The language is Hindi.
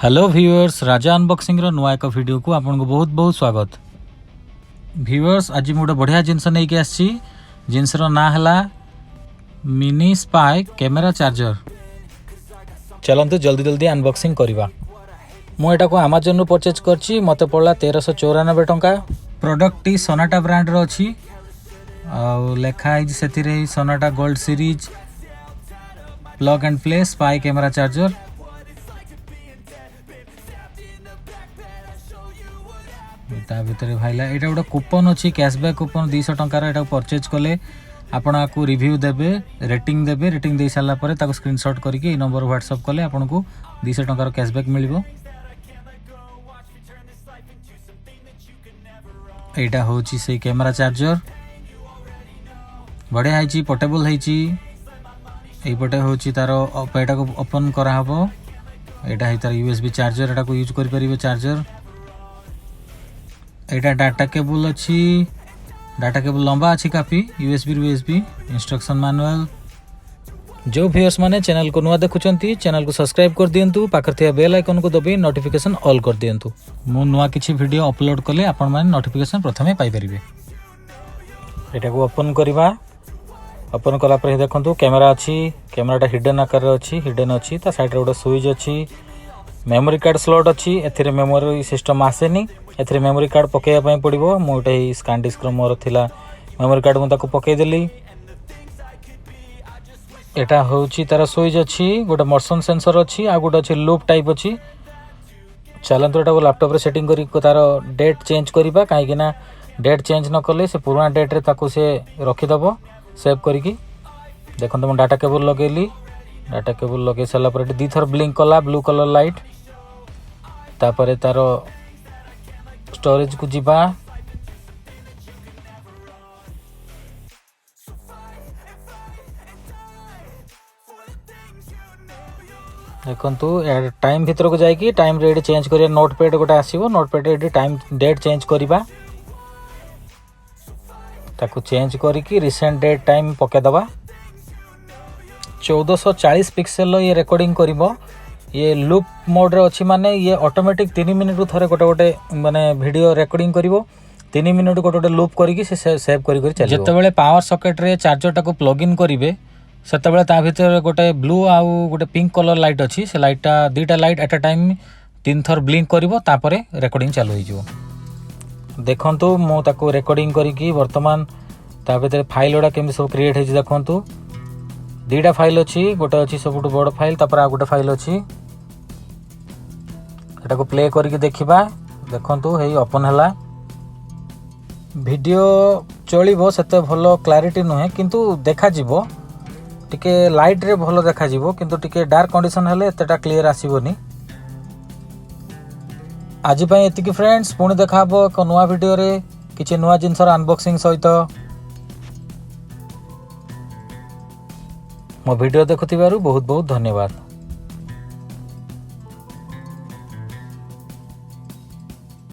हेलो व्यूअर्स, राजा अनबॉक्सिंग रो नुआ एक वीडियो को आपन को बहुत बहुत स्वागत। व्यूअर्स, आज मैं गोटे बढ़िया जिनस नहीं के आसी। जिनस रो ना हला मिनी स्पाई कैमेरा चार्जर। चलंतु जल्दी जल्दी अनबॉक्सिंग करवा। मु एटा को अमेज़न रो परचेज करछि। मते पड़ला 1394 टंका। प्रोडक्ट टी सोनाटा ब्रांड रो अछि आ लेखा है सेति रे Sonata gold series plug and play spy camera charger. भितर भाईला यहाँ गोटे कूपन अच्छी कैशबैक कूपन 200 टंकार यहाँ परचेज कले आपण आपको रिव्यू देबे, रेटिंग देबे। रेटिंग दे सारा पर स्क्रीनशॉट करके नंबर व्हाट्सएप कले आपन को 200 टंकार कैशबैक मिलिबो। एटा होची से कैमरा चार्जर बढ़िया है, पोर्टेबल है। एपटे होची तार एटा को ओपन करा हबो। एटा है तार यूएसबी चार्जर, एटा को यूज करि परिबे चार्जर। एटा डाटा केबल अच्छी, डाटा केबल लंबा अच्छी काफी। USB USB instruction manual. जो व्यूअर्स माने चैनल को नुआ देखुचंती चैनल को सब्सक्राइब कर दियंतु, पाखर थिया बेल आइकन को दबी नोटिफिकेशन ऑल कर दियंतु। मु नुआ किछि वीडियो अपलोड कले आपण माने नोटिफिकेशन प्रथमे पाई परिबे। एटा को ओपन करबा। ओपन कला पर देखंतु कैमरा अच्छी। कैमराटा हिडन आकार अच्छी, हिडन अच्छी। ता साइड रे गोटे स्विच अच्छी। मेमोरी कार्ड स्लॉट अच्छी। एथिरे मेमोरी सिस्टम आसेनी। एथिरे मेमोरी कार्ड पकेया पई पड़िबो। मोटे स्कैन डिस्क मोर थिला मेमोरी कार्ड मु ताको पके देली। एटा होची तारा स्विच अच्छी, गोटे मोशन सेंसर अच्छी आ गोटे अच्छी लूप टाइप अच्छी। चलंतु एटा को लैपटॉप रे सेटिंग करी को तार डेट चेंज करबा, काहे कि ना डेट चेंज न करले से पुराना डेट रे ताको से रखि दबो सेव करिकी। देखंतु मु डाटा केबल लगेली। डाटा केबल लगे साला पर दी थर ब्लिंक कला ब्लू कलर लाइट। तापरे तार स्टोरेज को जीवा। देखंतु टाइम भीतर को जाई कि टाइम रेड चेंज करिया नोटपैड गोटे आसीबो। नोटपैड रे टाइम डेट चेंज करबा, ताको चेंज करिकी रिसेंट डेट टाइम पके दबा। 1440 पिक्सेल ये रिकॉर्डिंग करिवो। ये लूप मोड रे अछि, माने ये ऑटोमेटिक 3 मिनिट रु थरे गोटे गोटे माने वीडियो रिकॉर्डिंग करिवो। 3 मिनिट गोटे गोटे लूप करिकी से सेव करि करि चलिवो। जेतेबेले पावर सॉकेट रे चार्जर टाको प्लग इन करिवे सेतेबेले ता भीतर गोटे ब्लू आ गोटे पिंक कलर लाइट अछि। से लाइटटा दीटा लाइट एट अ टाइम 3 थर ब्लिंक करिवो, तापरे रिकॉर्डिंग चालू होई जिवो। देखंतु मो ताको रिकॉर्डिंग करिकी वर्तमान ता भीतर फाइल ओडा केमि सब क्रिएट हेछि। देखंतु दीटा फाइल अच्छी, गोटे अच्छी सबुठ बड़ फाइल, तापर आ गोटे फाइल अच्छी। एटा को प्ले करके देखिबा। देखंतु हेई ओपन हला। वीडियो चलिबो सेते भलो क्लैरिटी नहे, किंतु देखा जिवो टिके लाइट रे भलो देखा जिवो, किंतु टिके डार्क कंडीशन हेले एतेटा क्लियर आसीबोनी। आज पई एतिकी फ्रेंड्स, पुणी देखाबो एक नुवा वीडियो रे किछि नुवा जिंसर अनबॉक्सिंग सहित। मो वीडियो देखुथिबारु बहुत बहुत धन्यवाद।